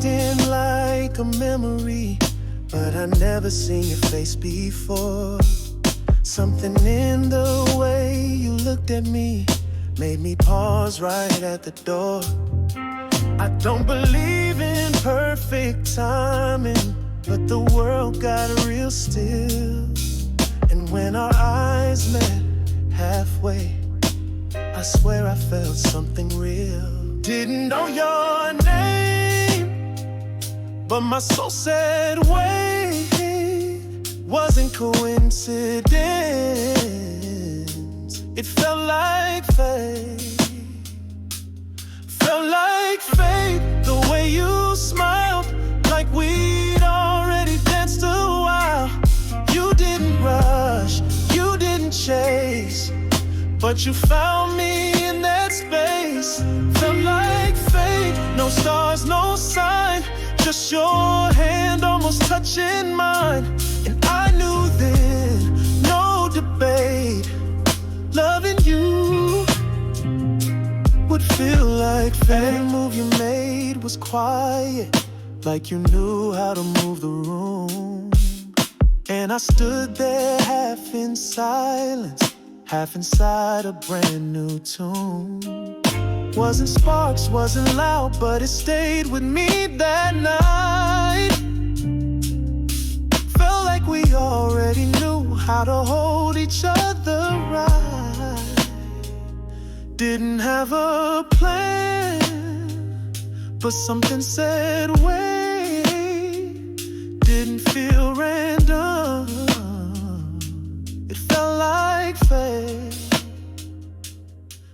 walked in like a memory, but I never seen your face before. Something in the way you looked at me made me pause right at the door. I don't believe in perfect timing, but the world got real still. And when our eyes met halfway, I swear I felt something real. Didn't know your name, but my soul said wait. Wasn't coincidence, it felt like fate. Felt like fate, the way you smiled, like we'd already danced a while. You didn't rush, you didn't chase, but you found me in that space. Felt like fate, no stars, no sign, just your hand almost touching mine. And I knew then, no debate, loving you would feel like fate. Every move you made was quiet, like you knew how to move the room. And I stood there half in silence, half inside a brand new tune. Wasn't sparks, wasn't loud, but it stayed with me that night. Felt like we already knew how to hold each other right. Didn't have a plan, but something said wait. Didn't feel random, it felt like fate.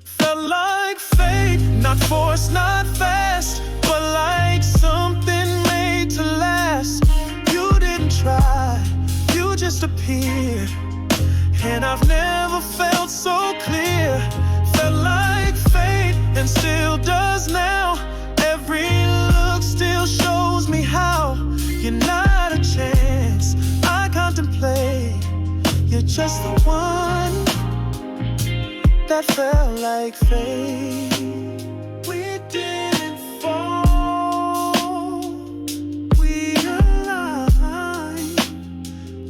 Felt like fate, not forced, not fast, but like something made to last. You didn't try, you just appeared, and I've never felt so clear. Felt like fate, and still does now. Every look still shows me how. You're not a chance I contemplate, you're just the one that felt like fate. We didn't fall, we aligned,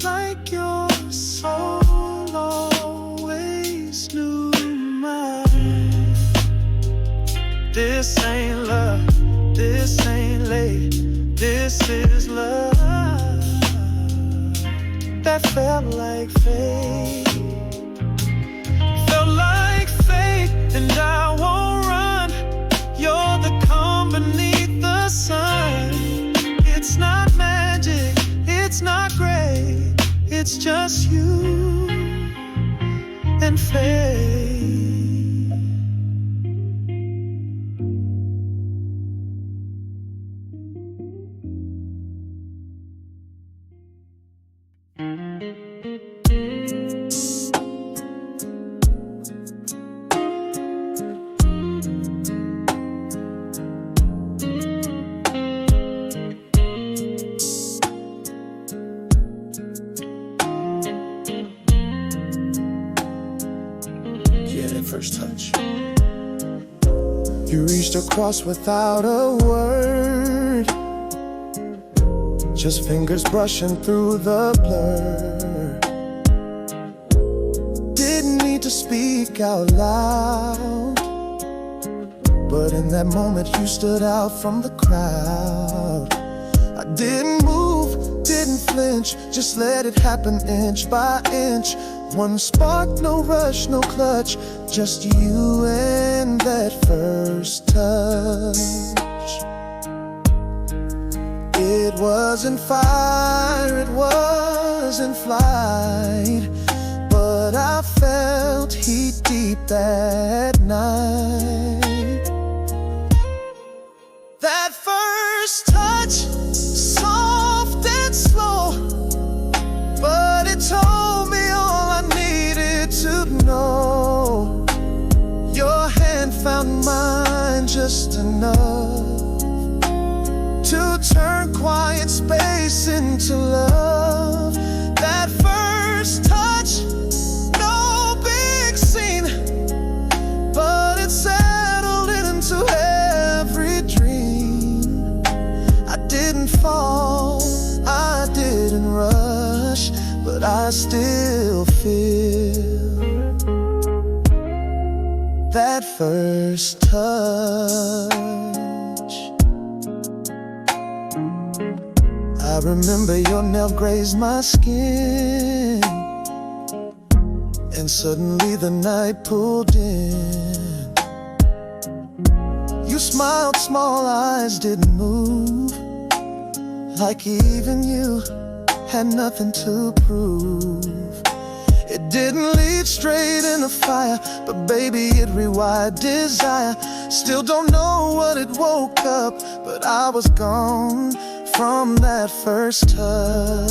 like your soul always knew mine. This ain't love, this ain't late, this is love that felt like fate. Felt like fate, and I won't run. You're the calm beneath the sun. It's not magic, it's not great, it's just you and fate. First touch. You reached across without a word, just fingers brushing through the blur. Didn't need to speak out loud, but in that moment you stood out from the crowd. I didn't move, didn't flinch, just let it happen inch by inch. One spark, no rush, no clutch, just you and that first touch. It wasn't fire, it wasn't flight, but I felt heat deep that night. That first touch, soft and slow, but it told me all I needed to know. Your hand found mine just enough to turn quiet space into love. That first touch, no big scene, but it settled into every dream. I didn't fall, I didn't rush, but I still feel that first touch. I remember your nail grazed my skin, and suddenly the night pulled in. You smiled, small eyes didn't move, like even you had nothing to prove. It didn't lead straight in the fire, but baby it rewired desire. Still don't know what it woke up, but I was gone from that first touch.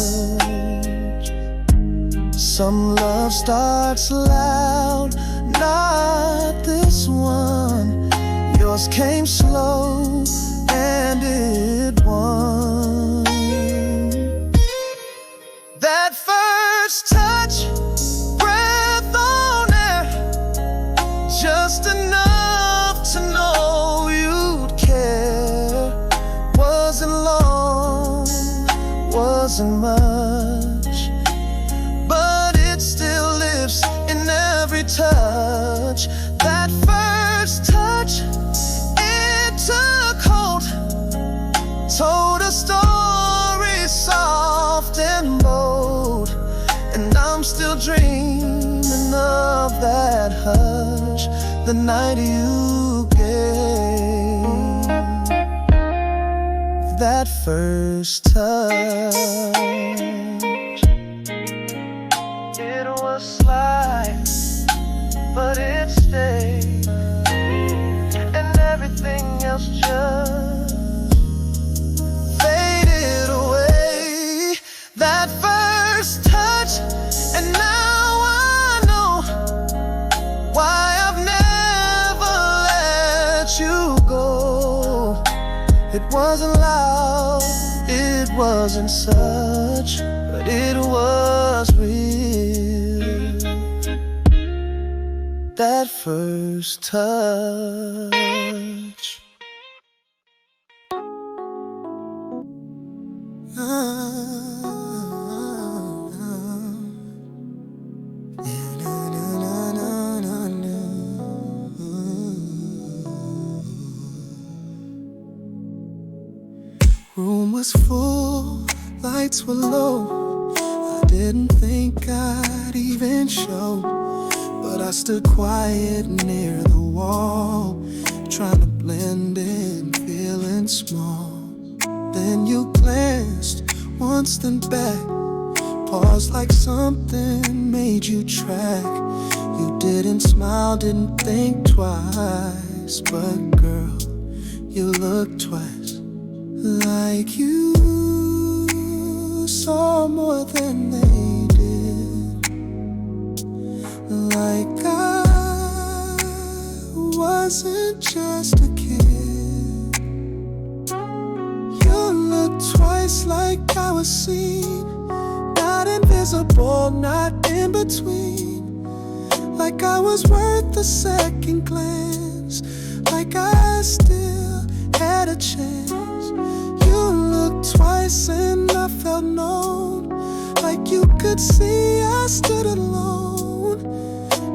Some love starts loud, not this one. Yours came slow and it won. That first touch, breath on air, just enough to know you'd care. Wasn't long, wasn't much, but it still lives in every touch. That first touch, it took hold, told a story soft and bold, and I'm still dreaming of that hush the night you gave that first touch. It was slight, but it stayed, and everything else just faded away. That first touch, and now I know why I've never let you go. It wasn't loud, it wasn't such, but it was real. That first touch. Room was full, lights were low. I didn't think I'd even show, but I stood quiet near the wall, trying to blend in, feeling small. Then you glanced once, then back, paused like something made you track. You didn't smile, didn't think twice, but girl, you looked twice. Like you saw more than they did, like I wasn't just a kid. You looked twice like I was seen, not invisible, not in between. Like I was worth a second glance, like I still had a chance. You looked twice and I felt known, like you could see I stood alone.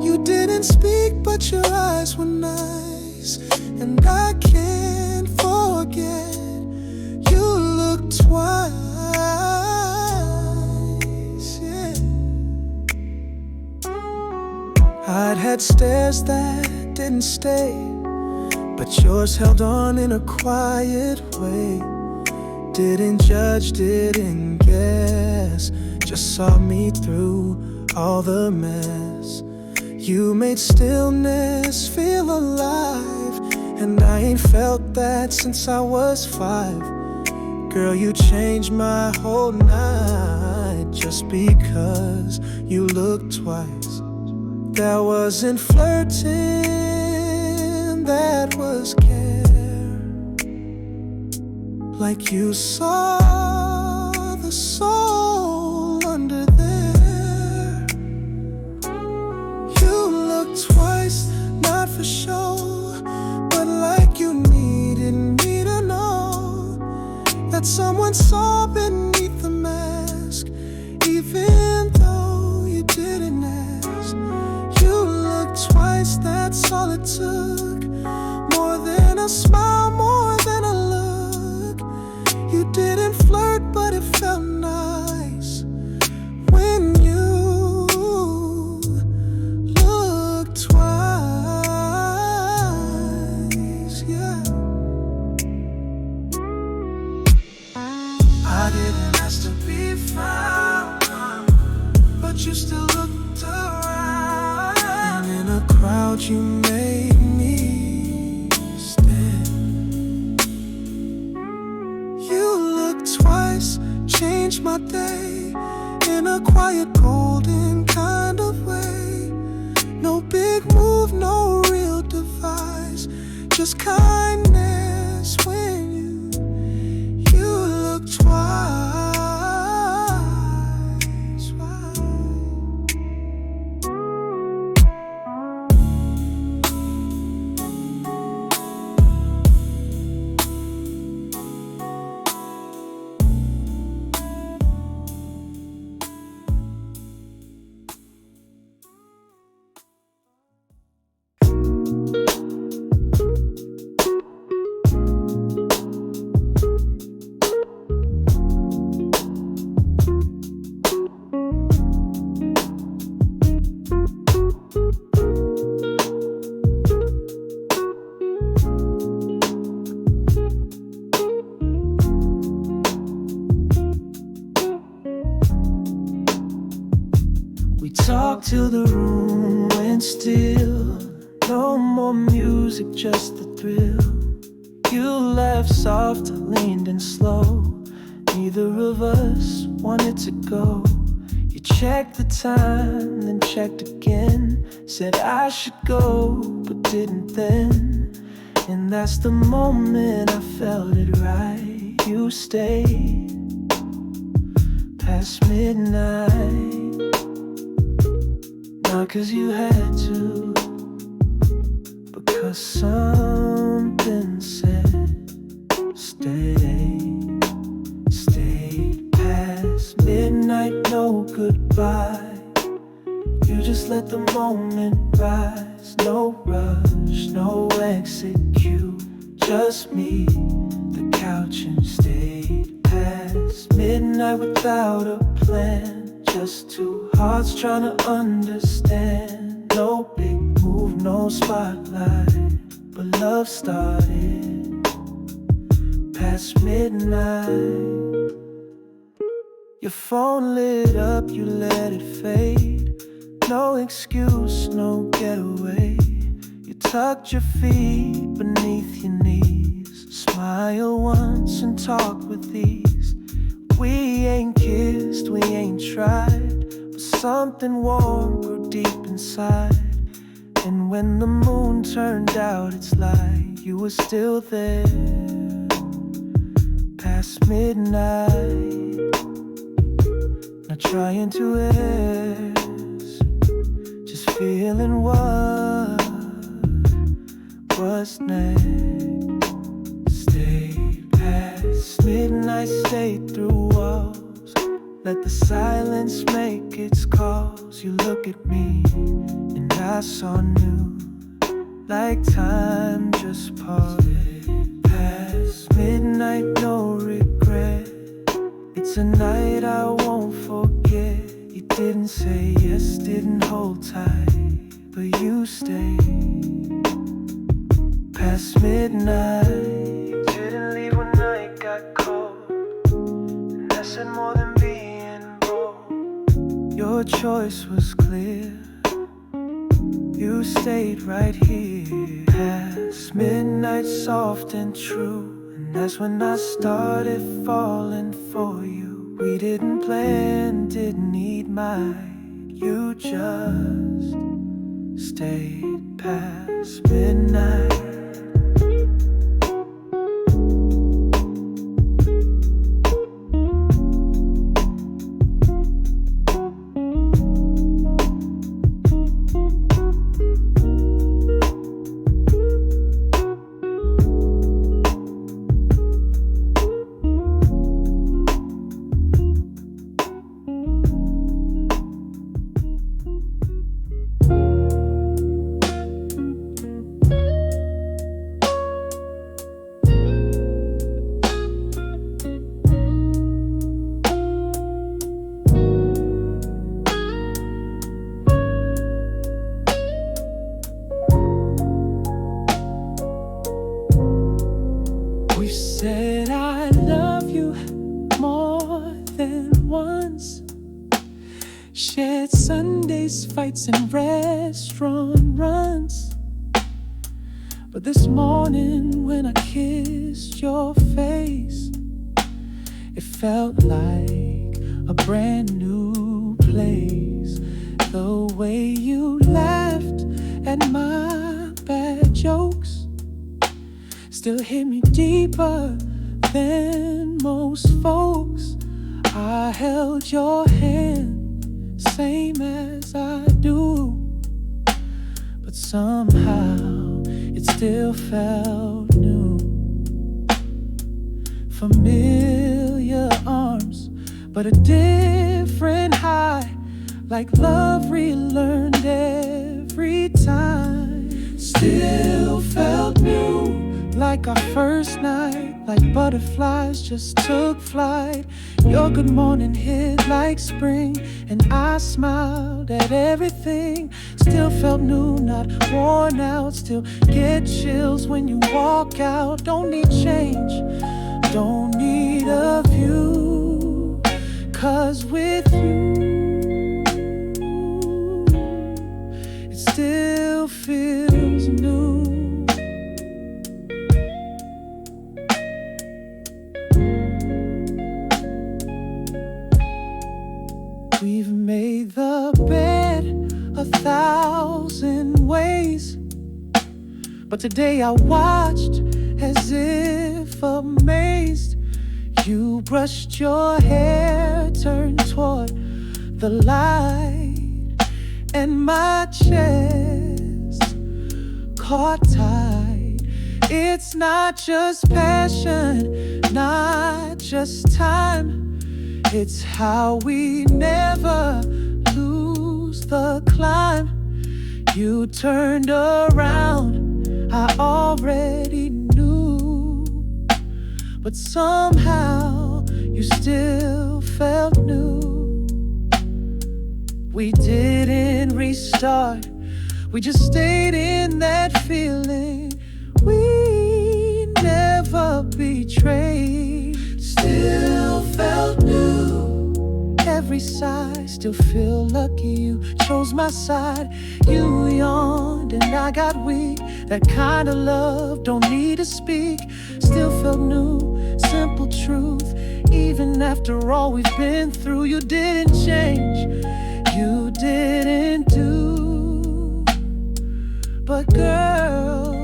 You didn't speak, but your eyes were nice, and I can't forget. You looked twice, yeah. I'd had stares that didn't stay, but yours held on in a quiet way. Didn't judge, didn't guess, just saw me through all the mess. You made stillness feel alive, and I ain't felt that since I was 5. Girl, you changed my whole night just because you looked twice. That wasn't flirting, that was care. Like you saw the soul under there. You looked twice, not for show, but like you needed me to know that someone saw beneath the mask. Even though you didn't ask, you looked twice, that's all it took. More than a smile, more than a look. You didn't flirt, but it felt nice when you looked twice, yeah. I didn't ask to be found, but you still looked around. And in a crowd you made me stand. You looked twice, changed my day in a quiet, golden kind of way. No big move, no real device, just kindness when you look twice. Talk till the room went still. No more music, just the thrill. You laughed soft, I leaned in slow. Neither of us wanted to go. You checked the time, then checked again. Said I should go, but didn't then. And that's the moment I felt it right. You stayed past midnight. Not 'cause you had to, because something said stay. Stayed past midnight, no goodbye. You just let the moment rise. No rush, no exit cue. Just me, the couch, and stayed past midnight without a plan. Just two hearts trying to understand. No big move, no spotlight, but love started past midnight. Your phone lit up, you let it fade. No excuse, no getaway. You tucked your feet beneath your knees. Smile once and talk with ease. We ain't kissed, we ain't tried, but something warm grew deep inside. And when the moon turned out its light, you were still there, past midnight. Not trying to ask, just feeling what's next. Stayed past midnight, stayed through walls. Let the silence make its calls. You look at me and I saw new, like time just paused. Past midnight, no regret. It's a night I won't forget. You didn't say yes, didn't hold tight, but you stayed past midnight. Didn't leave when night got cold, and that said more than being bold. Your choice was clear. You stayed right here, past midnight, soft and true. And that's when I started falling for you. We didn't plan, didn't need mine. You just stayed past midnight. Sundays, fights, and restaurant runs. But this morning when I kissed your face, it felt like a brand new place. The way you laughed at my bad jokes still hit me deeper than most folks. I held your hand, same as I do, but somehow it still felt new. Familiar arms, but a different high, like love relearned every time. Still felt new, like our first night, like butterflies just took flight. Your good morning hit like spring, and I smiled at everything. Still felt new, not worn out. Still get chills when you walk out. Don't need change, don't need a view, 'cause with you it still feels new. We've made the bed 1,000 ways, but today I watched as if amazed. You brushed your hair, turned toward the light, and my chest caught tight. It's not just passion, not just time, it's how we never lose the climb. You turned around, I already knew, but somehow you still felt new. We didn't restart, we just stayed in that feeling. We never betrayed, still felt new. Every side, still feel lucky you chose my side. You yawned and I got weak. That kind of love, don't need to speak. Still felt new, simple truth. Even after all we've been through, you didn't change, you didn't do. But girl,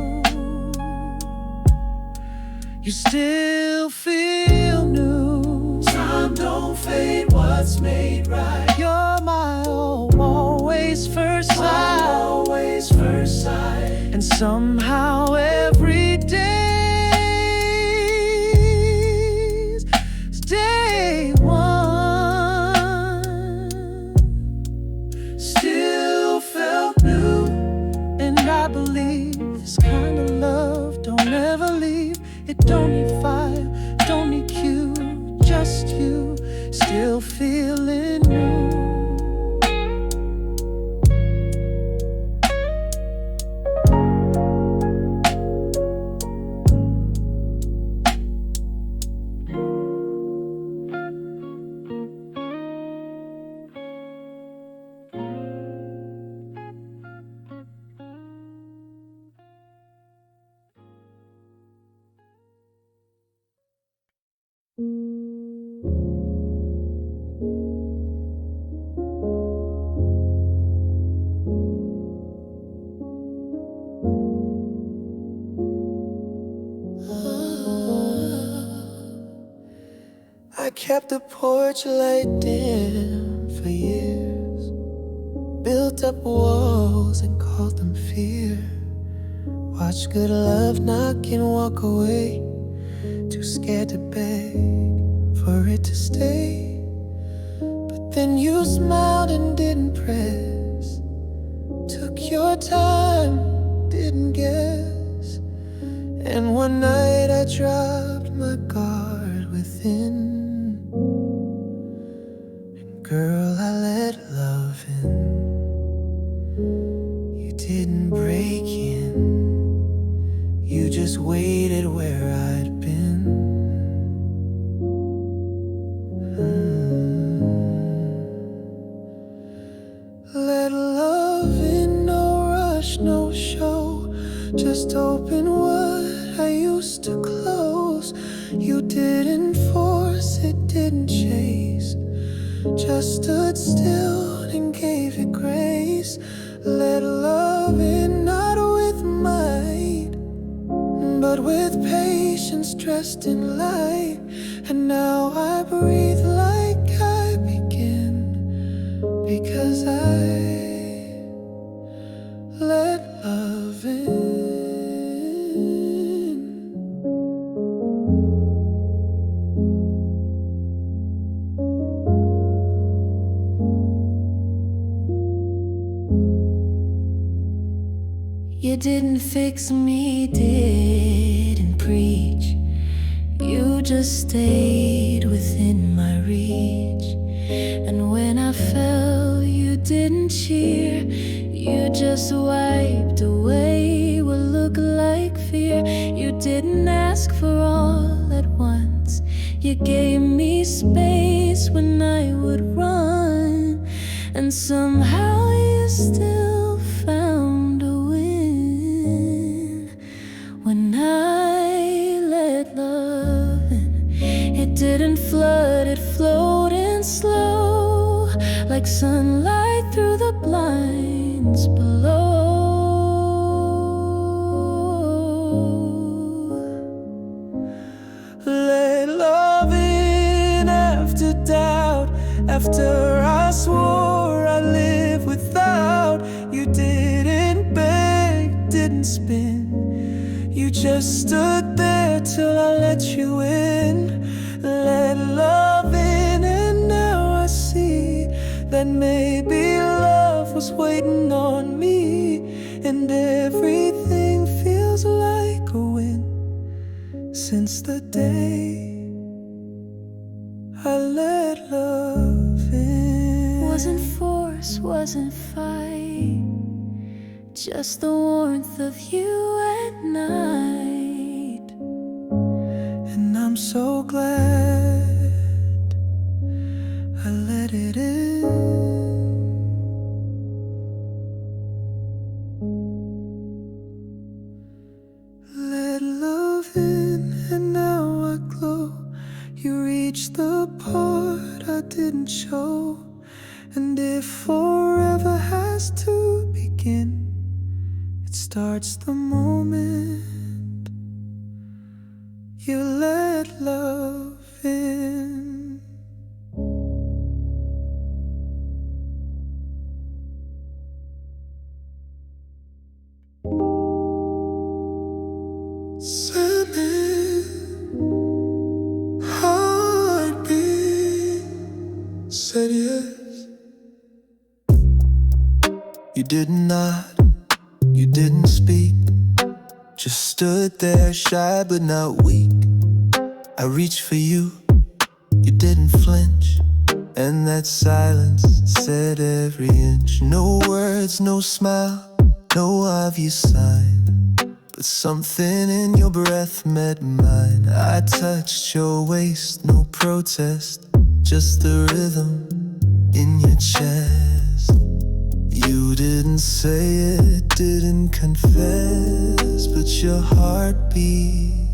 you still feel new. Time don't fade what's made right. You're my always first sight, always first sight. And somehow every day's day one. Still felt new, and I believe this kind of love don't ever leave. It don't need fire, don't need cue, just you, still feeling new. I kept the porch light dim for years, built up walls and called them fear. Watched good love knock and walk away, too scared to beg for it to stay. But then you smiled and didn't press, took your time, didn't guess. And one night I dropped my guard within. Girl, I let love in. You didn't break in, you just waited where I'd been. just open what I used to close. You didn't force it, didn't chase, just stood still and gave it grace. Let love in, not with might, but with patience dressed in light. And now I breathe like I begin, because I let love in. You didn't fix me, didn't preach. You just stayed within my reach. And when I fell, you didn't cheer. You just wiped away what looked like fear. You didn't ask for all at once. You gave me space when I would run. And somehow you still found a win. When I let love in, it didn't flood, it flowed in slow, like sunlight through the blinds below. Let love in after doubt, after I swore I'd live without. You didn't beg, didn't spin, you just stood there till I let you in. Let love in, and now I see that maybe love was waiting on me. And everything feels like a win since the day I let love in. Wasn't force, wasn't fight, just the warmth of you at night. And I'm so glad I let it in. Let love in, and now I glow. You reached the part I didn't show. And if forever has to begin, it starts the moment you let love in. Sending heartbeat said yes. You didn't nod, you didn't speak, just stood there shy but not weak. I reached for you, you didn't flinch, and that silence said every inch. No words, no smile, no obvious sign, but something in your breath met mine. I touched your waist, no protest, just the rhythm in your chest. You didn't say it, didn't confess, but your heartbeat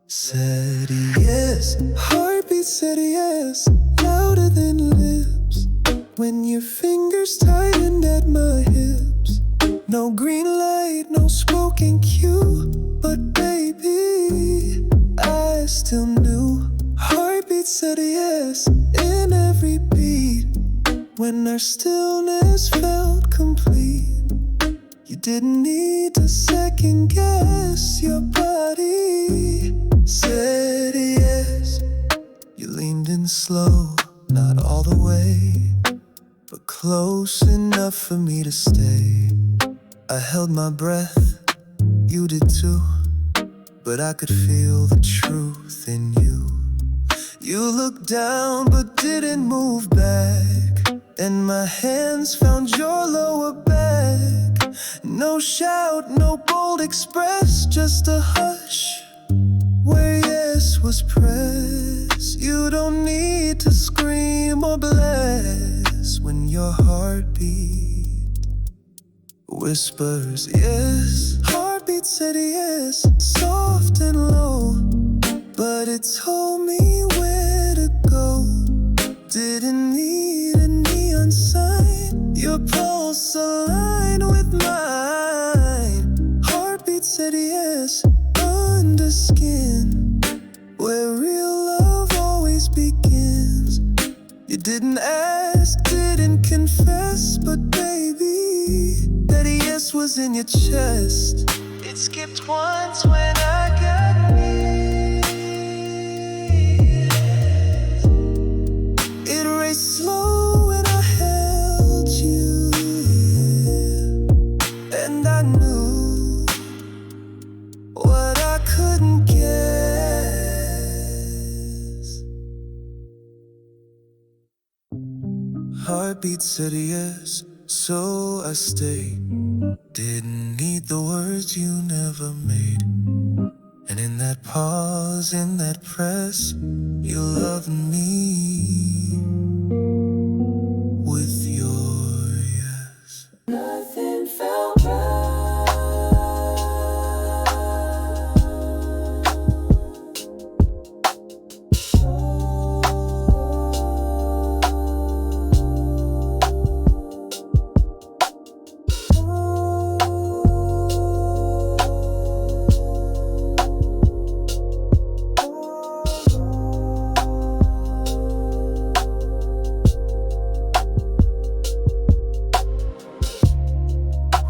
said yes. Heartbeat said yes, louder than lips, when your fingers tightened at my hips. No green light, no spoken cue, but baby, I still knew. Heartbeat said yes in every beat, when our stillness felt complete. You didn't need to second guess, your body said yes. You leaned in slow, not all the way, but close enough for me to stay. I held my breath, you did too, but I could feel the truth in you. You looked down but didn't move back, and my hands found your lower back. No shout, no bold express, just a hush where yes was pressed. You don't need to scream or bless when your heartbeat whispers yes. Heartbeat Heartbeat said yes, soft and low, but it told me where to go. Didn't need a neon sign. Your pulse aligned with mine. Heartbeat said yes, under skin, where real love always begins. You didn't ask, didn't confess, but baby, that yes was in your chest. It skipped once when I got near. It raced slow when I held you, and I knew what I couldn't guess. Heartbeat said yes, so I stayed. Didn't need the words you never made. And in that pause, in that press, you loved me with your yes. Nothing felt right.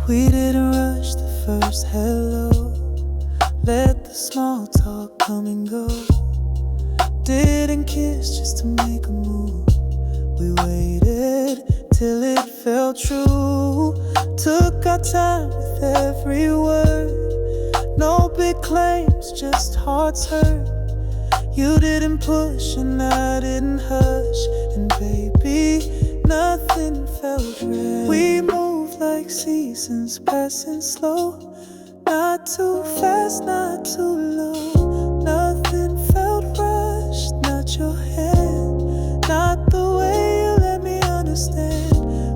We didn't rush the first hello. Let the small talk come and go. Didn't kiss just to make a move. We waited till it felt true. Took our time with every word. No big claims, just hearts hurt. You didn't push and I didn't hush. And baby, nothing felt right. We moved like seasons passing slow. Not too fast, not too low. Nothing felt rushed, not your hand, not the way you let me understand.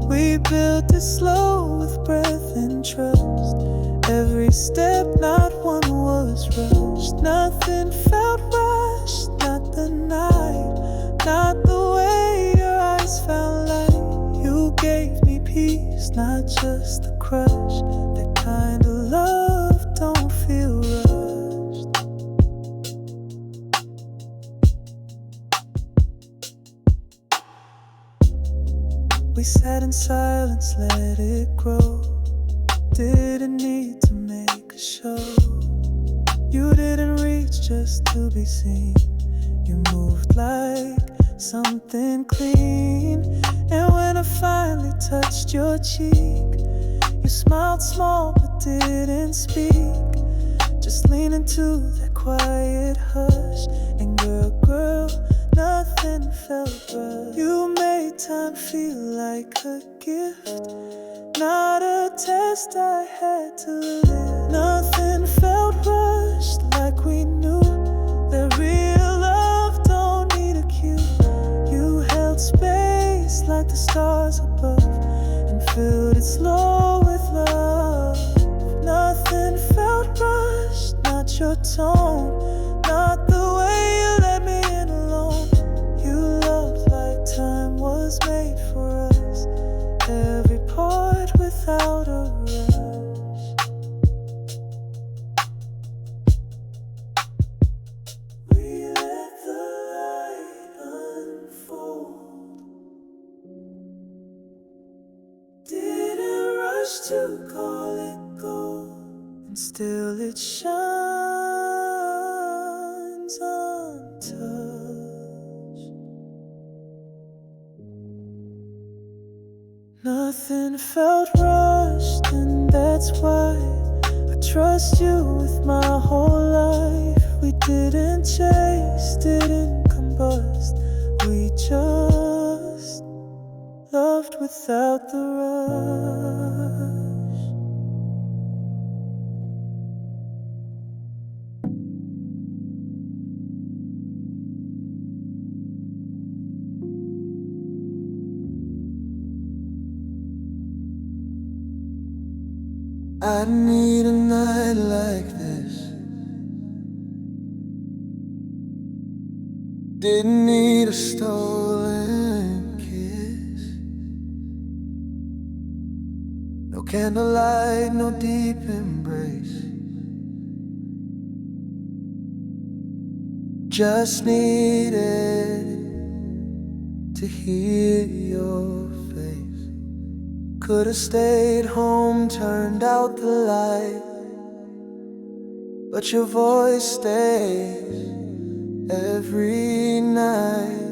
We built it slow with breath and trust. Every step, not one was rushed. Nothing felt rushed, not the night, not the way your eyes found light. You gave me peace, not just the crush. That kind of love don't feel rushed. We sat in silence, let it grow. Didn't need to make a show. You didn't reach just to be seen. You moved like something clean. And when I finally touched your cheek, you smiled small but didn't speak. Just lean into that quiet hush. And girl, nothing felt right. You made time feel like a gift, not a test I had to live. Nothing felt rushed, like we knew that real love don't need a cue. You held space like the stars above and filled it slow with love. Nothing felt rushed, not your tone, not the way you let me in alone. You loved like time was made for us, every part without a rush. We let the light unfold. Didn't rush to call it gold, and still it shines untouched. Nothing felt rushed, and that's why I trust you with my whole life. We didn't chase, didn't combust. We just loved without the rush. I need a night like this. Didn't need a stolen kiss. No candlelight, no deep embrace. Just needed to hear your face. Could've stayed home, turned out the light, but your voice stays every night.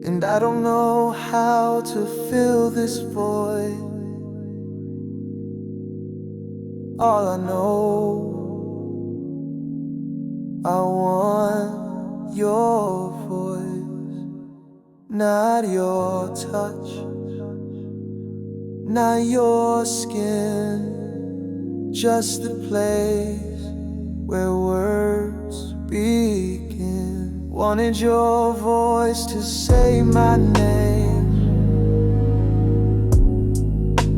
And I don't know how to fill this void. All I know, I want your voice, not your touch, not your skin, just the place where words begin. Wanted your voice to say my name,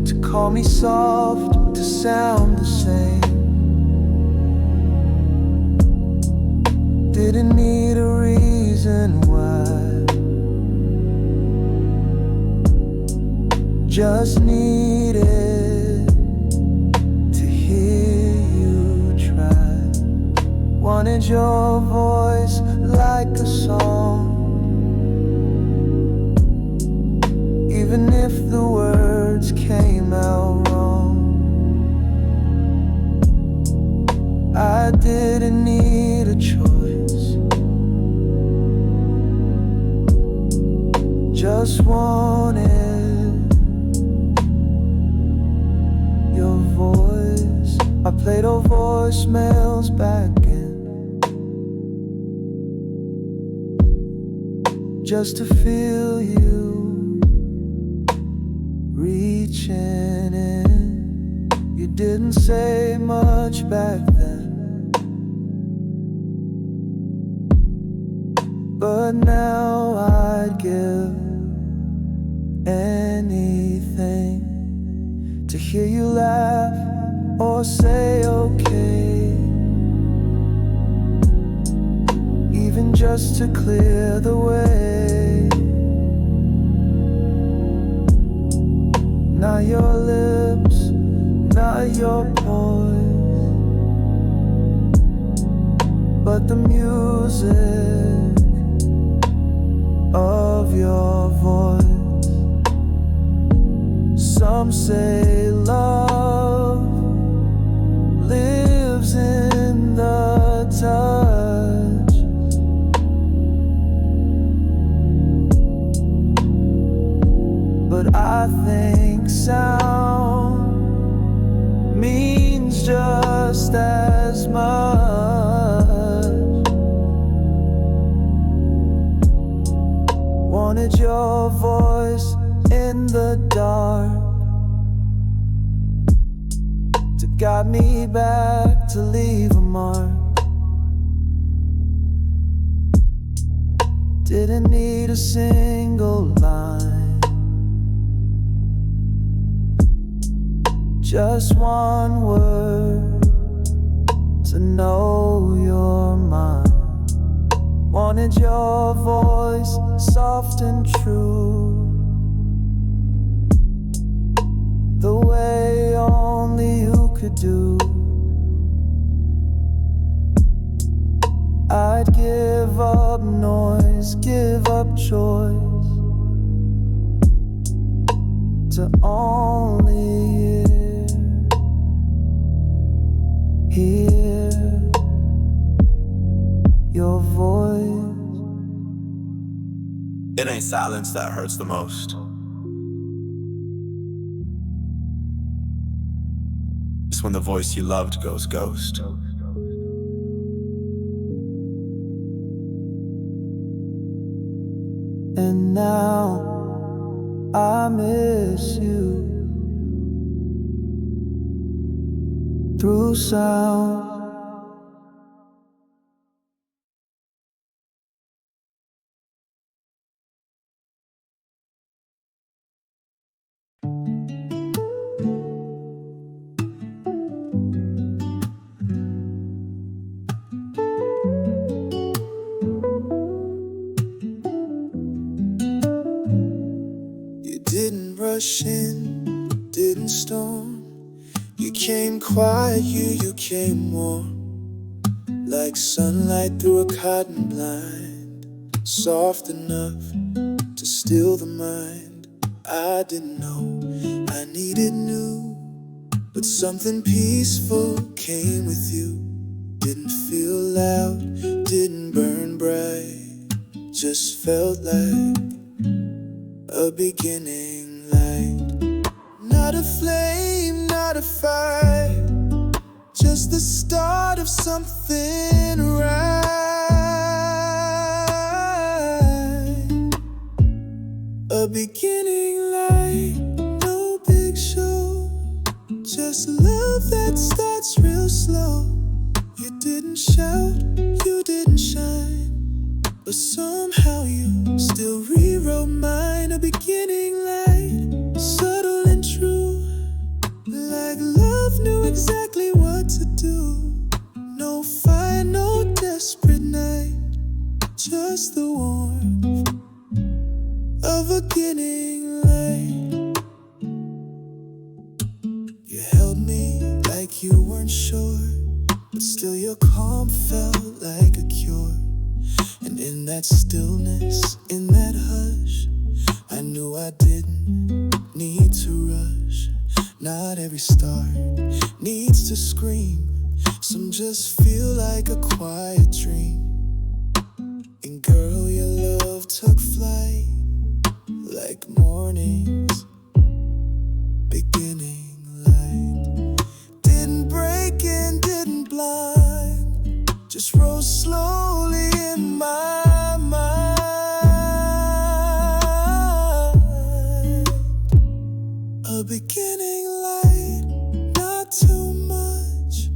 to call me soft, to sound the same. Didn't need a reason why, just needed to hear you try. Wanted your voice like a song, even if the words came out wrong. I didn't need a choice, just wanted your voice. I played old voicemails back in, just to feel you reaching in. You didn't say much back then, but now I'd give anything to hear you laugh or say okay, even just to clear the way. Not your lips, not your voice, but the music of your voice. Some say love lives in the touch, but I think sound means just as much. Wanted your voice in the dark to guide me back, to leave a mark. Didn't need a single line, just one word to know you're mine. Wanted your voice soft and true, the way only you could do. I'd give up noise, give up choice, to only hear your voice. It ain't silence that hurts the most. It's when the voice you loved goes ghost. And now I miss you through sound. rush in, didn't storm. You came quiet, you came warm, like sunlight through a cotton blind, soft enough to still the mind. I didn't know I needed new, but something peaceful came with you. Didn't feel loud, didn't burn bright, just felt like a beginning light. Not a flame, not a fire, just the start of something right. A beginning light, no big show, just love that starts real slow. You didn't shout, you didn't shine, but somehow you still rewrote mine. A beginning light, subtle and true, like love knew exactly what to do. No fire, no desperate night, just the warmth of a beginning light. You held me like you weren't sure, but still your calm felt like a cure. And in that stillness, in that hush, I knew I didn't need to rush. Not every star needs to scream, some just feel like a quiet dream. And girl, your love took flight like morning's beginning light. Didn't break and didn't blind, just rose slowly in my mind. A beginning light, not too much,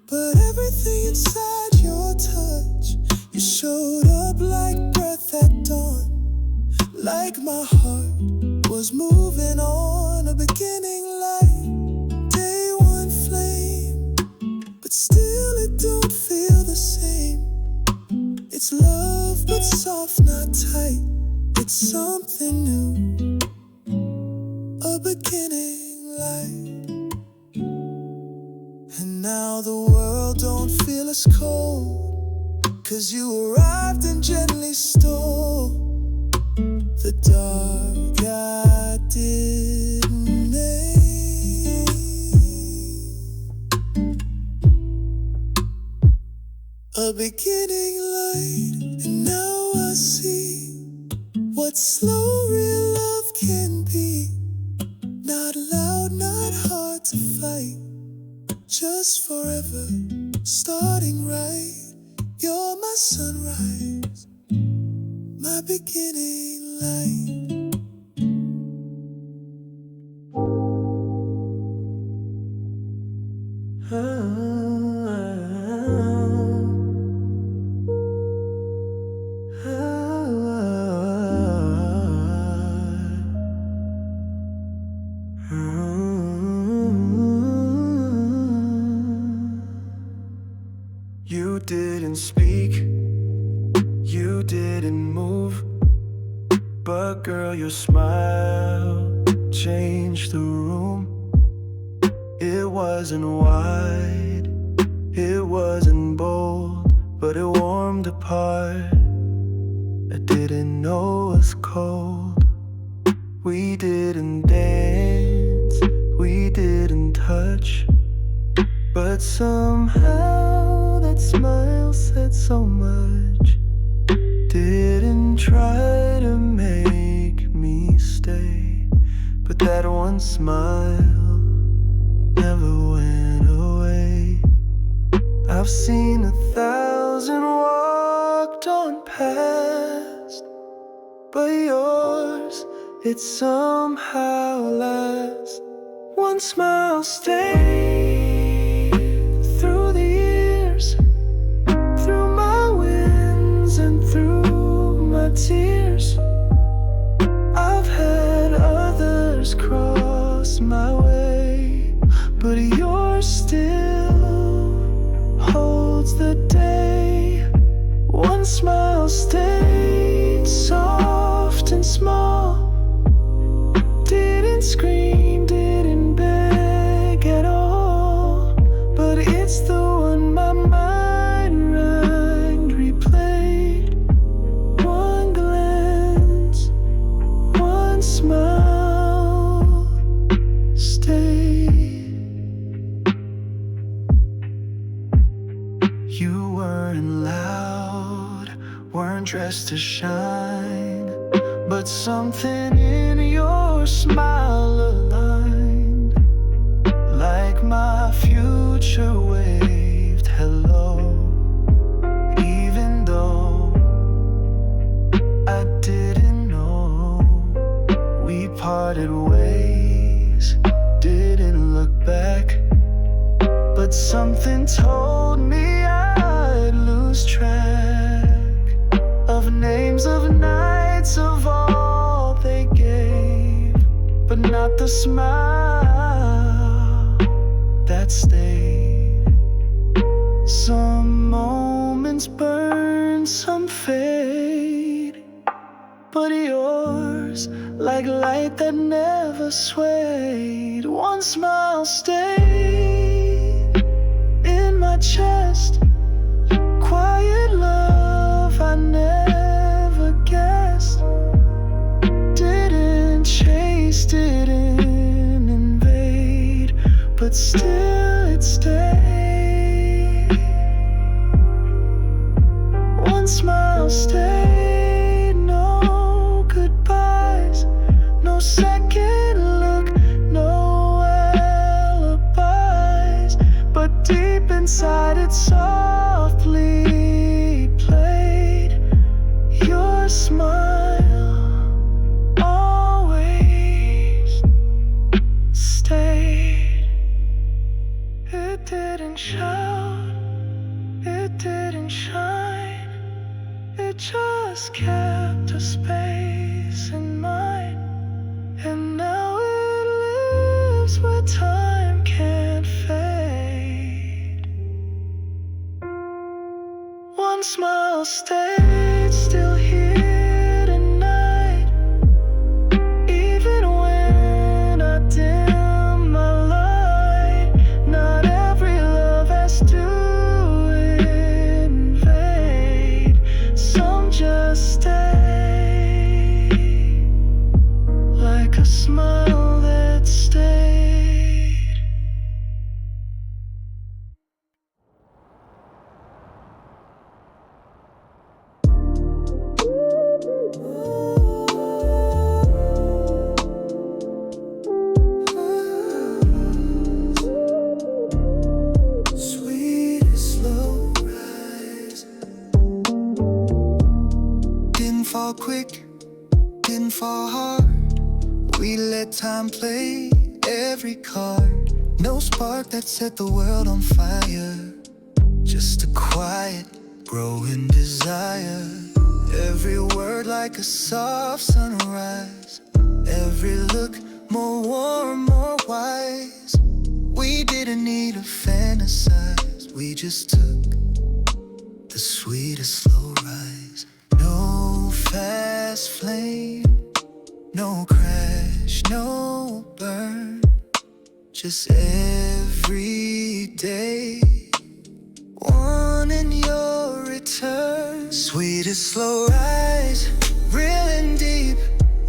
but everything inside your touch. You showed up like breath at dawn, like my heart was moving on. A beginning light, day one flame, but still it don't feel the same. It's love but soft, not tight, it's something new. A beginning light. And now the world don't feel as cold, 'cause you arrived and gently stole the dark I didn't name. A beginning light, and now I see what slow real love can be. Not loud, not hard to fight, just forever starting right. You're my sunrise, my beginning light. You didn't speak, you didn't move, but girl, your smile changed the room. It wasn't wide, it wasn't bold, but it warmed a part I didn't know was cold. We didn't dance, we didn't touch, but somehow that smile said so much. Didn't try to make me stay, but that one smile never went away. I've seen 1,000 walked on past, but yours, it somehow lasts. One smile stayed through the years, through my wins and through my tears. I've had others cross my way, but yours still holds the day. One smile stayed soft and small, didn't weren't dressed to shine, but something in your smile aligned, like my future waved hello. Even though I didn't know we parted ways, didn't look back, but something told me I'd lose track of names, of nights, of all they gave, but not the smile that stayed. Some moments burn, some fade, but yours, like light that never swayed. One smile stayed in my chest, quiet love I never guessed. Didn't chase, didn't invade, but still it stayed. One smile stayed, no goodbyes, no second look, no alibis, but deep inside it softly played. Your smile always stayed. It didn't shout, it didn't shine, it just kept a space in mine. And now it lives where time can't fade. One smile stayed, still here tonight, even when I dim my light. Not every love has to invade, some just stay, like a smile that stayed. Sweetest slow rise. Didn't fall quick, didn't fall hard. We let time play every card. No spark that set the world on fire, just a quiet, growing desire. Every word like a soft sunrise, every look more warm, more wise. We didn't need to fantasize, we just took the sweetest slow rise. No fast flame, no crash, no burn, just every day wanting your return. Sweetest slow rise, real and deep,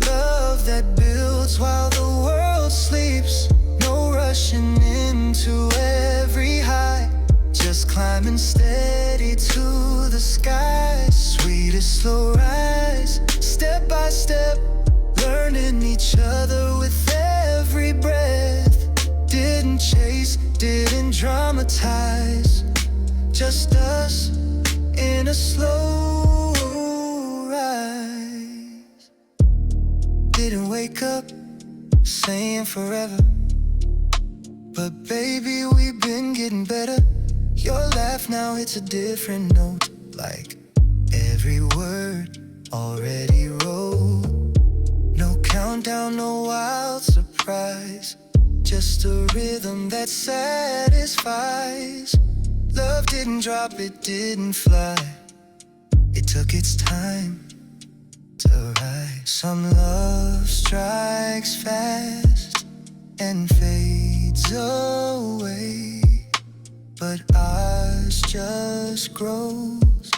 love that builds while the world sleeps. No rushing into every high, just climbing steady to the sky. Sweetest slow rise, step by step, learning each other with every breath. Didn't chase, didn't dramatize, just us in a slow rise. Didn't wake up saying forever, but baby, we've been getting better. Your laugh now hits a different note, like every word already wrote. No countdown, no wild surprise, just a rhythm that satisfies. Love didn't drop, it didn't fly, it took its time to rise. Some love strikes fast and fades away, but ours just grows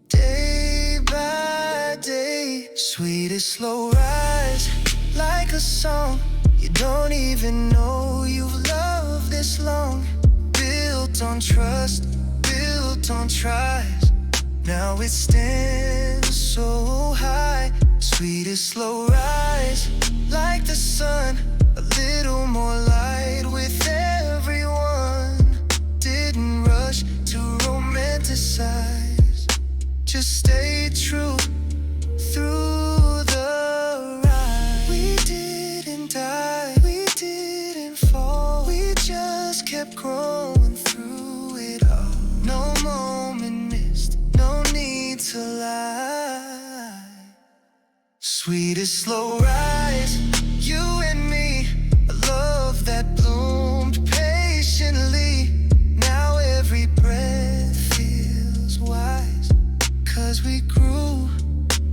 day by day. Sweetest slow rise, like a song you don't even know you've loved this long. Built on trust, built on tries, Now it stands so high. Sweetest slow rise, like the sun, a little more light with everyone. Didn't rush to romanticize, just stay true through the ride. We didn't die, we didn't fall, we just kept growing through it all. No moment missed, no need to lie. Sweetest slow rise, you and me, a love that bloomed patiently. Now every breath feels wise, 'cause we grew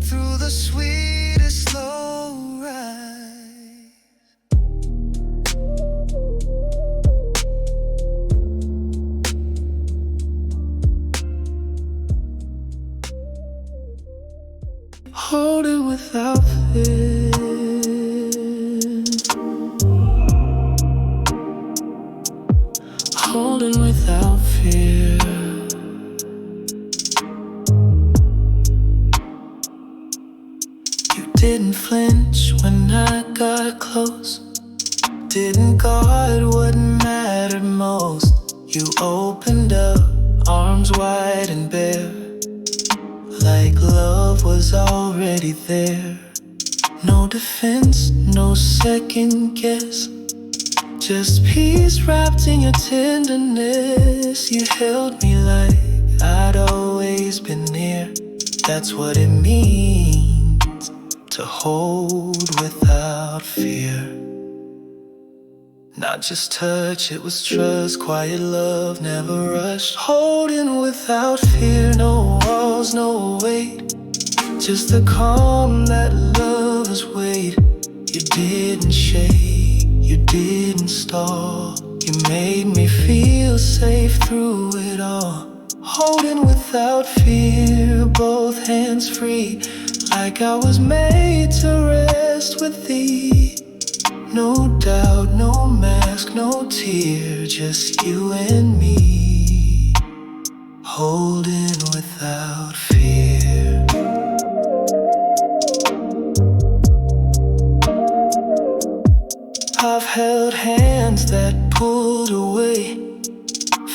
through the sweetest slow rise. Holding without fear, holding without fear. You didn't flinch when I got close, didn't guard what mattered most. You opened up, arms wide and bare, like love was already there. No defense, no second guess, just peace wrapped in your tenderness. You held me like I'd always been near. That's what it means to hold without fear. Not just touch, it was trust, quiet love, never rushed. Holding without fear, no walls, no weight, just the calm that lovers wait. You didn't shake, you didn't stall, you made me feel safe through it all. Holding without fear, both hands free, like I was made to rest with thee. No doubt, no mask, no tear, just you and me, holding without fear. I've held hands that pulled away,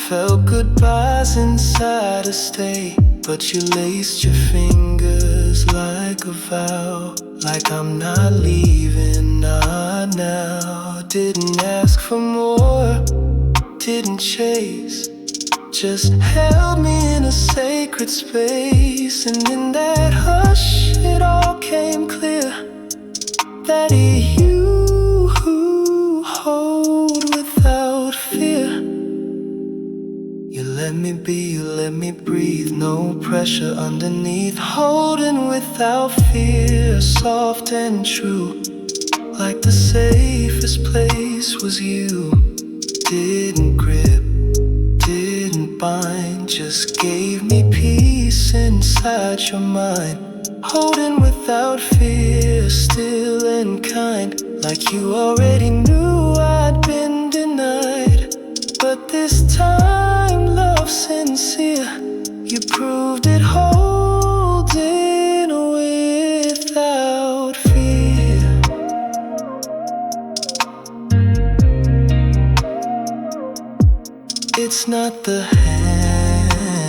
felt goodbyes inside a stay, but you laced your fingers like a vow, like I'm not leaving, not now. Didn't ask for more, didn't chase, just held me in a sacred space. And in that hush, it all came clear that you hold without fear. You let me be, you let me breathe, no pressure underneath. Holding without fear, soft and true, like the safest place was you. Didn't grip, didn't bind, just gave me peace inside your mind. Holding without fear, still and kind, like you already knew I'd been denied. But this time, love sincere, you proved it, holding without fear. It's not the hand,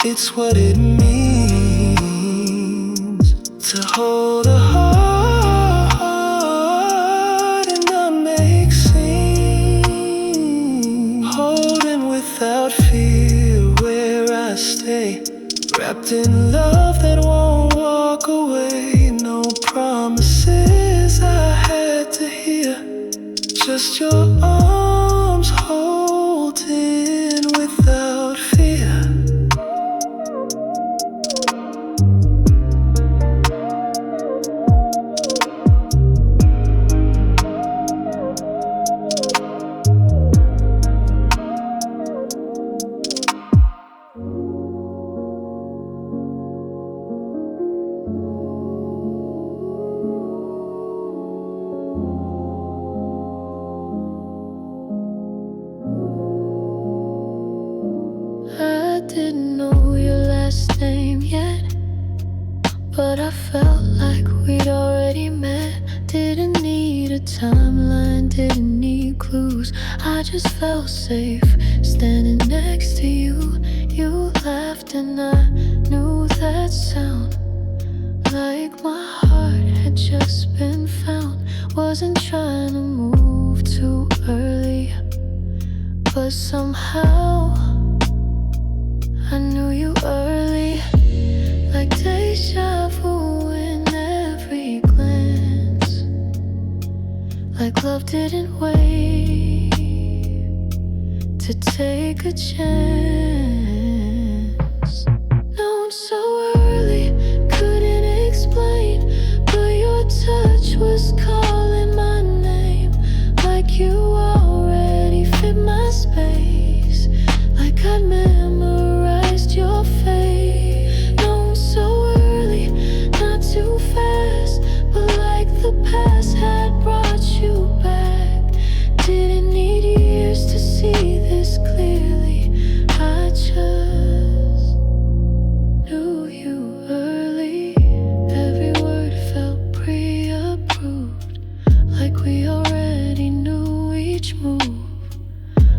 it's what it means to hold a heart and not make scene. Holding without fear, where I stay, wrapped in love that won't walk away. No promises I had to hear, just your arms holding without fear. just felt safe standing next to you. You laughed and I knew that sound, like my heart had just been found. Wasn't trying to move too early, but somehow I knew you early, like deja vu in every glance, like love didn't wait to take a chance. Known so early, couldn't explain, but your touch was calling my name, like you already fit my space, like I'd memorized your face. Known so early, not too fast, but like the past had brought you back. Didn't need years to see this clearly, I just knew you early. Every word felt pre-approved, like we already knew each move.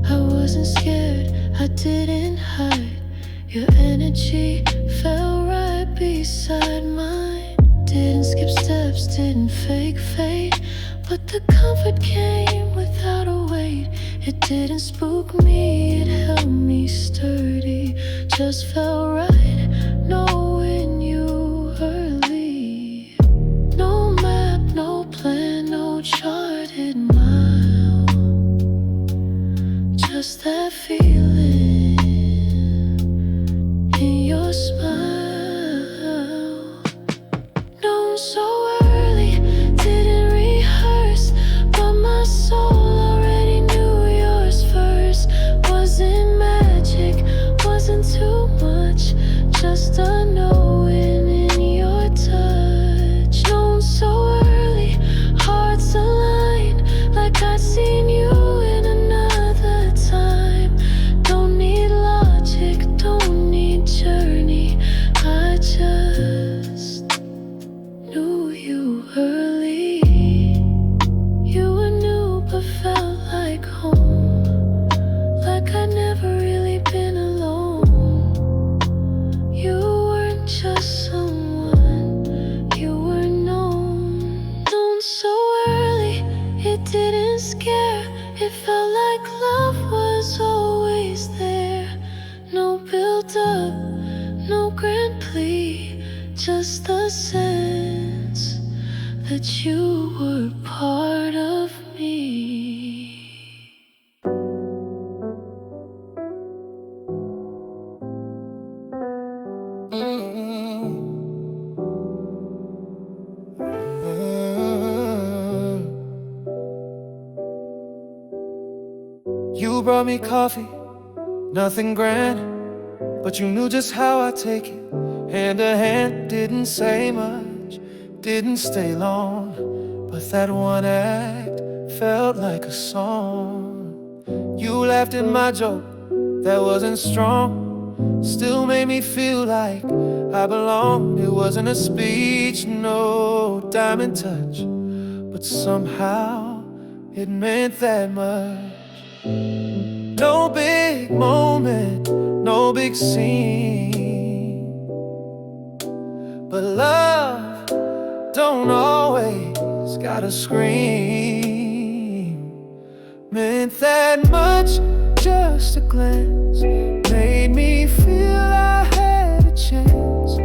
I wasn't scared, I didn't hide. Your energy fell right beside mine. Didn't skip steps, didn't fake fate, but the comfort came without a weight. It didn't spook me, it held me sturdy. Just felt right, knowing you early. No map, no plan, no charted mile, just that feeling in your smile. Known so early, didn't rehearse, but my soul already knew yours first. Wasn't magic, wasn't too much, just a knowing in your touch. Known so early, hearts aligned, like I'd seen you in another time. Don't need logic, don't need journey, I just knew you early. You were new but felt like home, like I'd never really been alone. You weren't just someone, you were known. Known so early, it didn't scare. It felt like love was always there. No build up, no grand plea, just the sense that you were part of me. You brought me coffee, nothing grand, but you knew just how I take it. Hand to hand, didn't say much, didn't stay long, but that one act felt like a song. You laughed at my joke, that wasn't strong, still made me feel like I belonged. It wasn't a speech, no diamond touch, but somehow it meant that much. No big moment, no big scene, but love don't always gotta scream. Meant that much, just a glance made me feel I had a chance.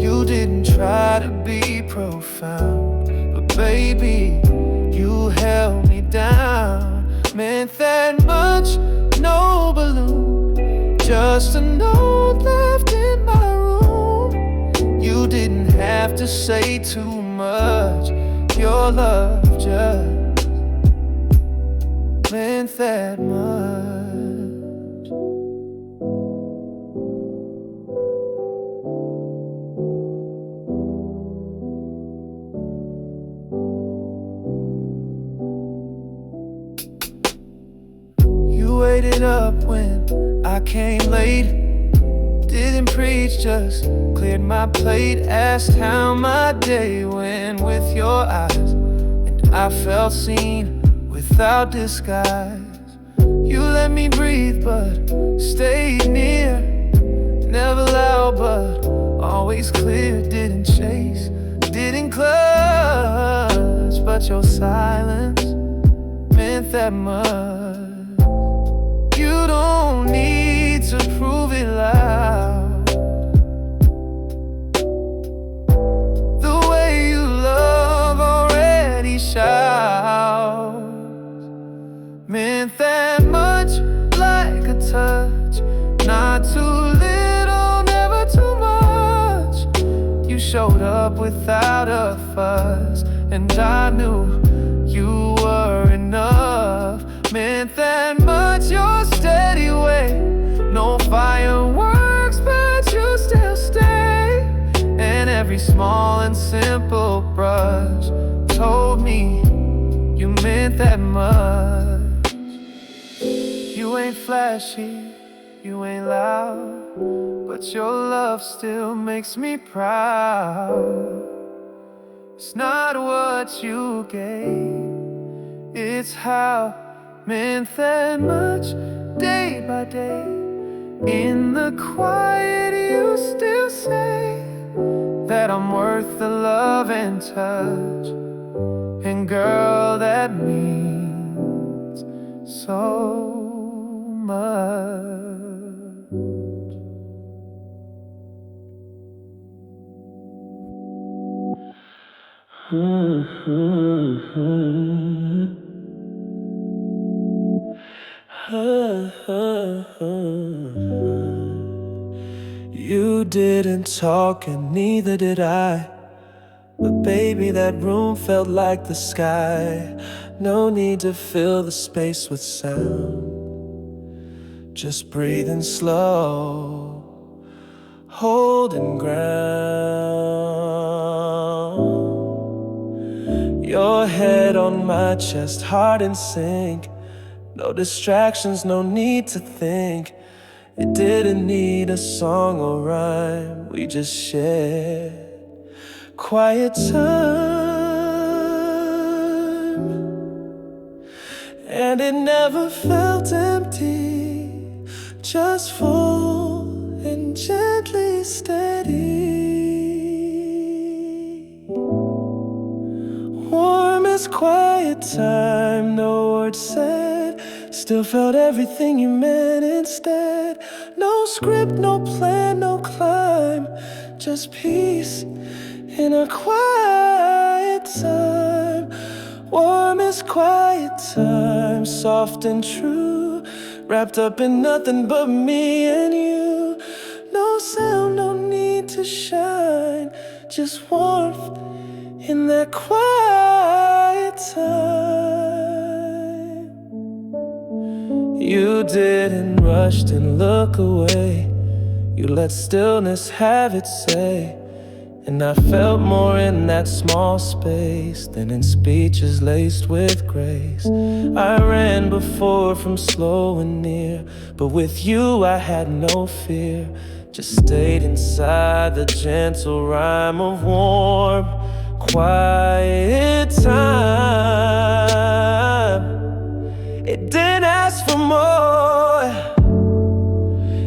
You didn't try to be profound, but baby, you held me down. Meant that much, no balloon, just a note left in my room. You didn't have to say too much, your love just meant that much. You waited up when I came late, didn't preach, just cleared my plate. Asked how my day went with your eyes, and I felt seen without disguise. You let me breathe but stayed near. Never loud but always clear. Didn't chase, didn't clutch, but your silence meant that much. You don't need to prove it loud. The way you love already shouts. Meant that much, like a touch. Not too little, never too much. You showed up without a fuss, and I knew you were enough. Meant that much, your steady way. No fireworks, but you still stay. And every small and simple brush told me you meant that much. You ain't flashy, you ain't loud, but your love still makes me proud. It's not what you gave, it's how. Meant that much, day by day. In the quiet you still say that I'm worth the love and touch. And girl, that means so much. You didn't talk and neither did I, but baby, that room felt like the sky. No need to fill the space with sound, just breathing slow, holding ground. Your head on my chest, heart in sync. No distractions, no need to think. It didn't need a song or rhyme. We just shared quiet time, and it never felt empty, just full and gently steady. Warmest quiet time, no words said, still felt everything you meant instead. No script, no plan, no climb, just peace in a quiet time. Warmest quiet time, soft and true, wrapped up in nothing but me and you. No sound, no need to shine, just warmth in that quiet time. You didn't rush, didn't look away. You let stillness have its say. And I felt more in that small space than in speeches laced with grace. I ran before from slow and near, but with you I had no fear. Just stayed inside the gentle rhyme of warm, quiet time. It didn't ask for more,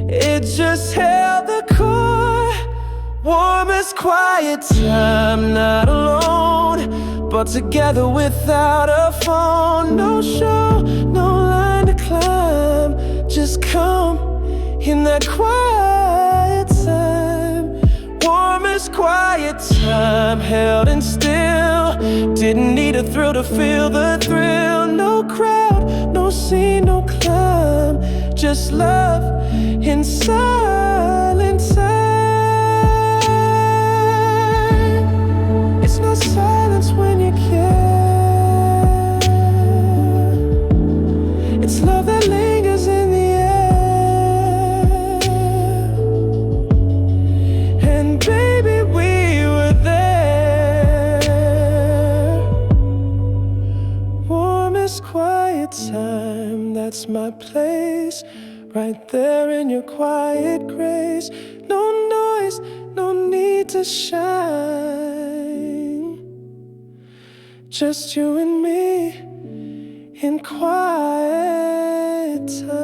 it just held the core. Warmest quiet time, not alone, but together without a phone. No show, no line to climb, just come in that quiet time. Warmest quiet time, held and still. Didn't need a thrill to feel the thrill. No crowd, no scene, no climb, just love in silent time. It's not silence when you care, it's love that lingers in the air. And baby, we were there. Warmest quiet time, that's my place. Right there in your quiet grace. No noise, no need to shine, just you and me in quiet it time.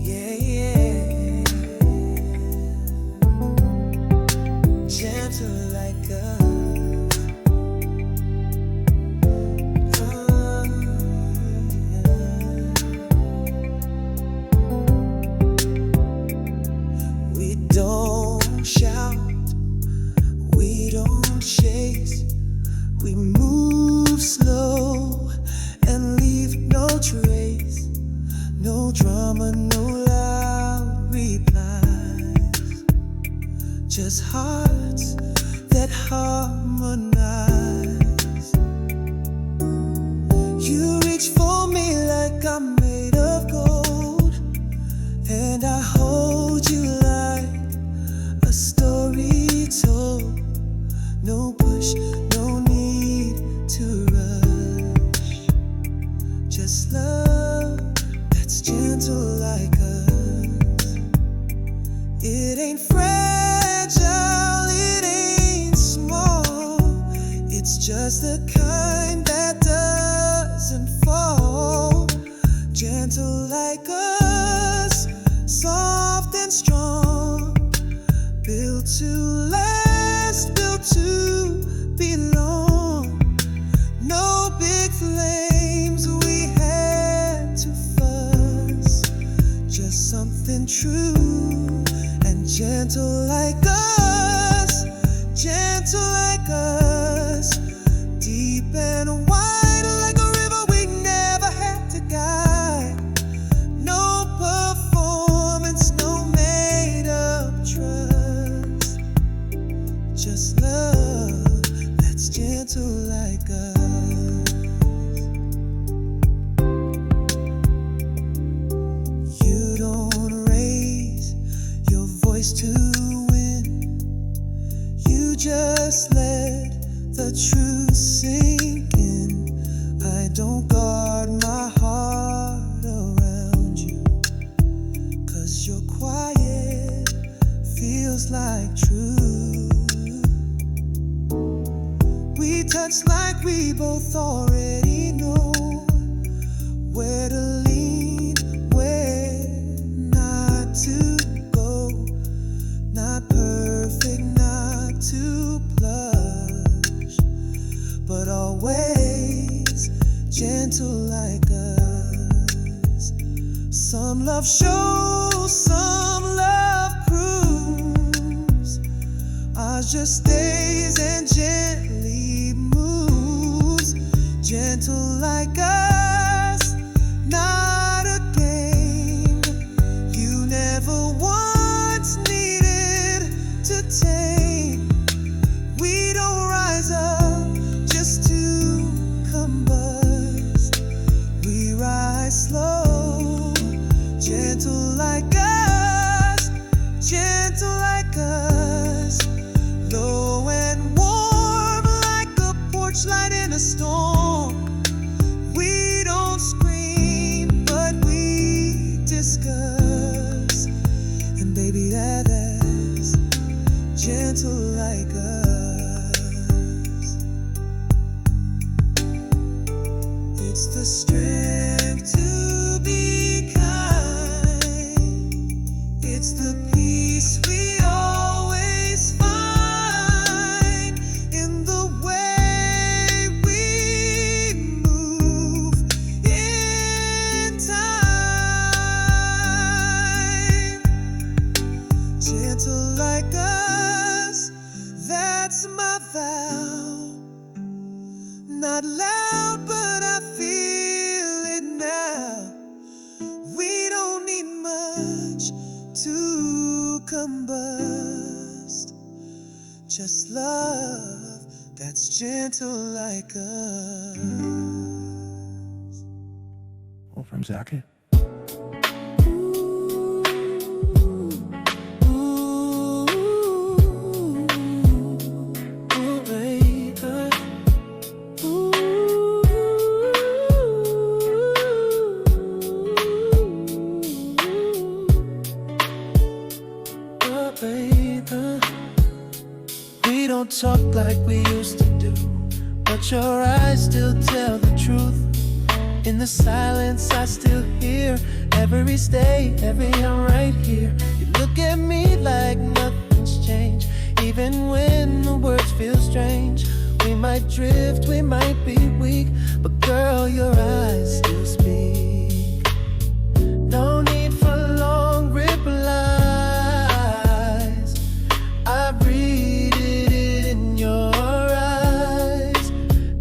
Yeah, yeah. Gentle like us. We don't shout, we don't chase, we move slow and leave no trace. No drama, no loud replies, just hearts that harmonize. You reach for me like I'm made of gold, and I hold you like a story told. No push, no need to rush, just love that's gentle like us. It ain't fragile, it ain't small. It's just the kind that doesn't fall. Gentle like us, soft and strong. Built to last, built to belong. No big flames we had to fuss, just something true and gentle like us, gentle like us, deep and wide like a river we never had to guide. No performance, no made up trust, just love that's gentle like us. You don't raise your voice to win, you just let the truth sink in. I don't guard my heart around you, 'cause your quiet feels like truth. We touch like we both already know where to lean, where not to go. Not perfect, not too plush, but always gentle like us. Some love shows, some love proves. Ours just stays and gently moves. Gentle like us, not a game. You never once needed to tame. We don't rise up just to combust. We rise slow, gentle like us, gentle like us. Low and warm like a porch light in a storm. We don't scream, but we discuss. And baby, that's gentle like us. It's the strength to be kind. It's the peace we always find in the way we move in time. Gentle like us, that's my vow. Not loud, but I feel it now. We don't need much to combust, just love that's gentle like us. Wolfram's Ooh, baby. talk like we used to do, but your eyes still tell the truth. In the silence I still hear every stay, every I'm right here. You look at me like nothing's changed, even when the words feel strange. We might drift, we might be weak, but girl, your eyes still speak. No need for long replies, I read it in your eyes.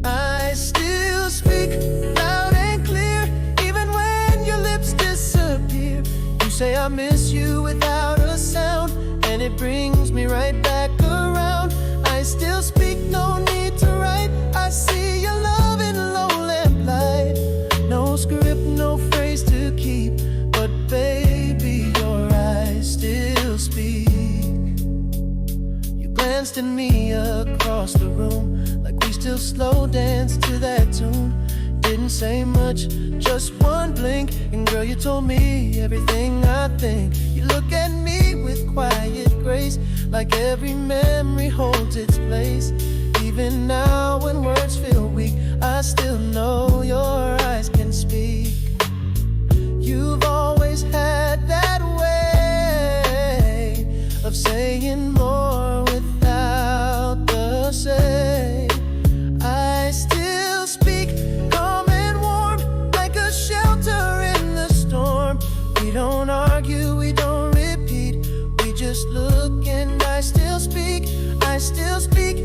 I still speak loud and clear, even when your lips disappear. You say I miss you without a sound, and it brings me right back around. I still speak, no need to write. I see your love in low lamplight. No script, no phrase to keep, but baby, your eyes still speak. You glanced at me across the room, like we still slow dance to that tune. Didn't say much, just one blink, and girl, you told me everything I think. You look at me with quiet grace, like every memory holds its place. Even now when words feel weak, I still know your eyes can speak. You've always had that way of saying more without the say. I still speak calm and warm, like a shelter in the storm. We don't argue, we don't repeat, we just look, and I still speak, I still speak.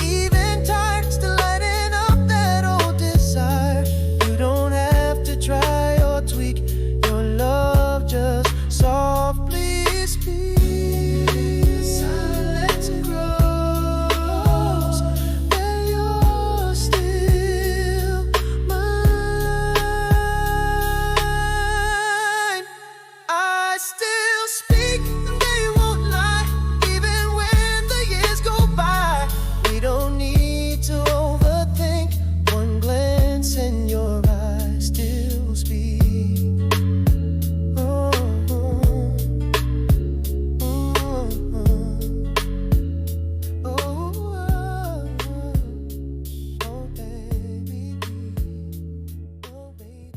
Even tired, still lighting up that old desire. You don't have to try or tweak, your love just softly speaks. Silence grows, and you're still mine. I still speak, and they won't lie, even when the years go by. We don't need to overthink, one glance and your eyes still speak. Oh, oh, oh, oh, baby, oh, baby.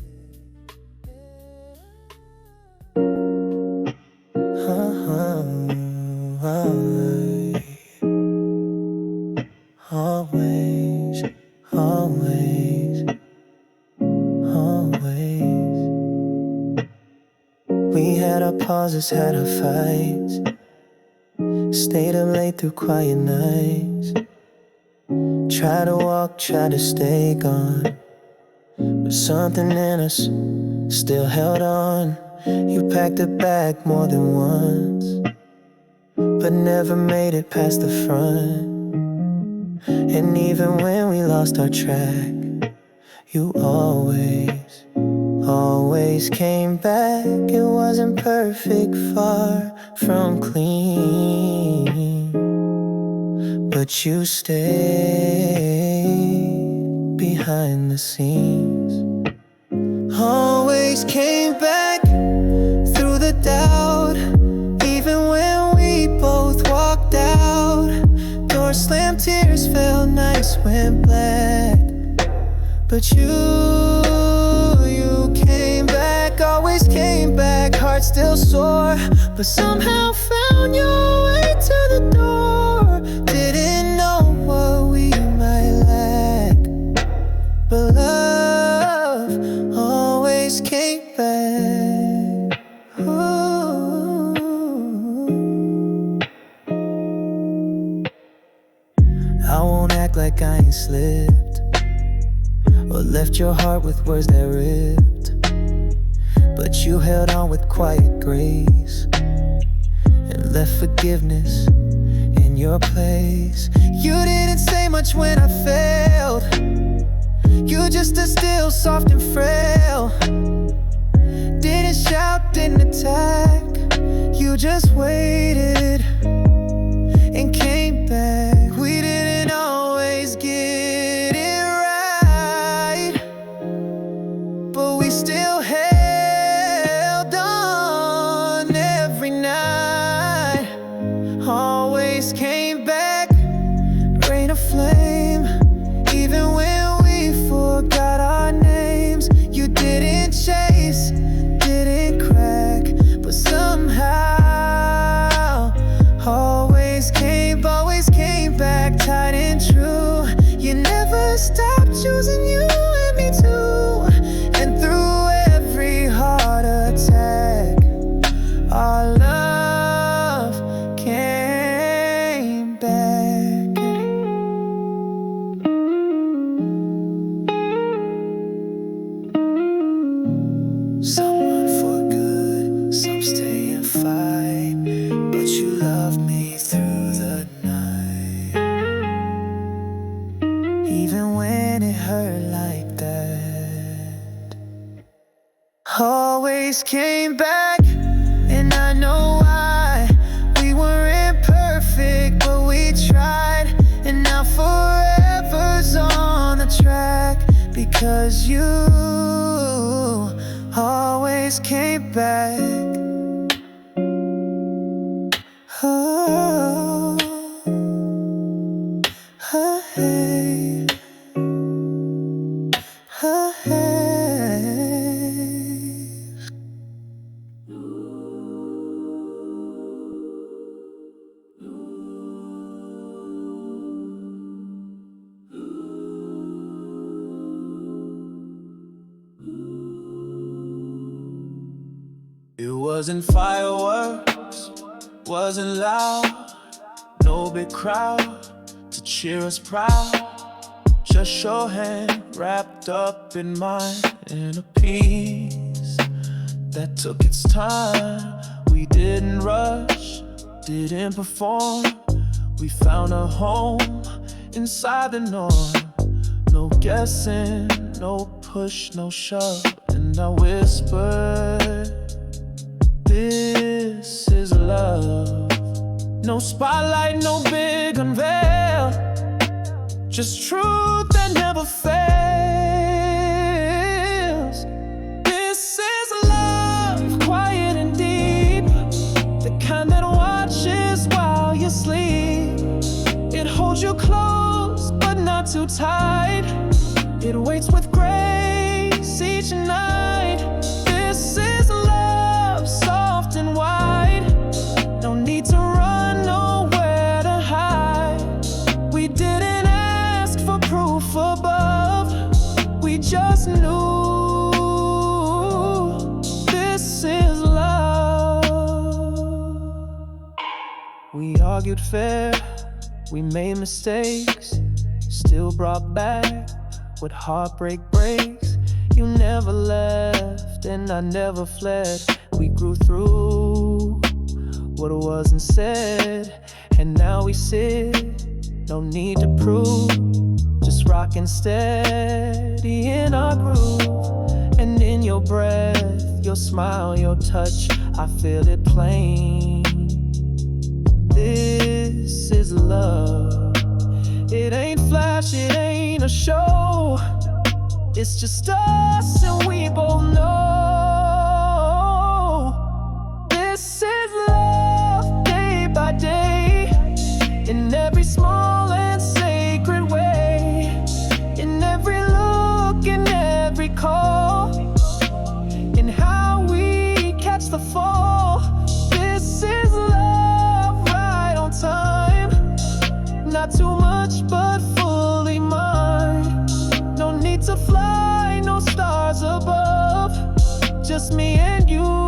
Always, always, always. We had our pauses, had our fights, stayed up late through quiet nights. Try to walk, try to stay gone, but something in us still held on. You packed a bag more than once, but never made it past the front. And even when we lost our track, you always, always came back. It wasn't perfect, far from clean, but you stayed behind the scenes. Always came back through the doubt, even when we both walked out. Doors slammed, tears fell, nights went black, but you came back, always came back. Heart still sore, but somehow found your way to the door. Didn't know what we might lack, but love always came back. Ooh. I won't act like I ain't slipped or left your heart with words that ripped, but you held on with quiet grace and left forgiveness in your place. You didn't say much when I failed, you just stood still, soft and frail. Didn't shout, didn't attack, you just waited and came back. We didn't always get it right, but we still held on every night. Always came back, came back, and I know why. We weren't perfect, but we tried, and now forever's on the track, because you always came back. Oh, oh, hey. Oh, hey. It wasn't fireworks, wasn't loud, no big crowd to cheer us proud. Just your hand wrapped up in mine, in a piece that took its time. We didn't rush, didn't perform. We found a home inside the norm. No guessing, no push, no shove. And I whispered, this is love. No spotlight, no big unveil, just truth that never fails. This is love, quiet and deep, the kind that watches while you sleep. It holds you close, but not too tight. It waits with grace each night. This is love, soft and wide. No need to run, nowhere to hide. We didn't ask for proof above, we just knew this is love. We argued fair, we made mistakes, still brought back what heartbreak breaks. You never left and I never fled. We grew through what wasn't said, and now we sit, no need to prove, just rockin' steady in our groove. And in your breath, your smile, your touch, I feel it plain. This is love. It ain't flash, it ain't a show, it's just us and we both know. This is love, day by day, in every small and sacred way, in every look, in every call, in how we catch the fall. This is love, right on time, not too much but fully mine. No need to fly, no stars above, just me and you.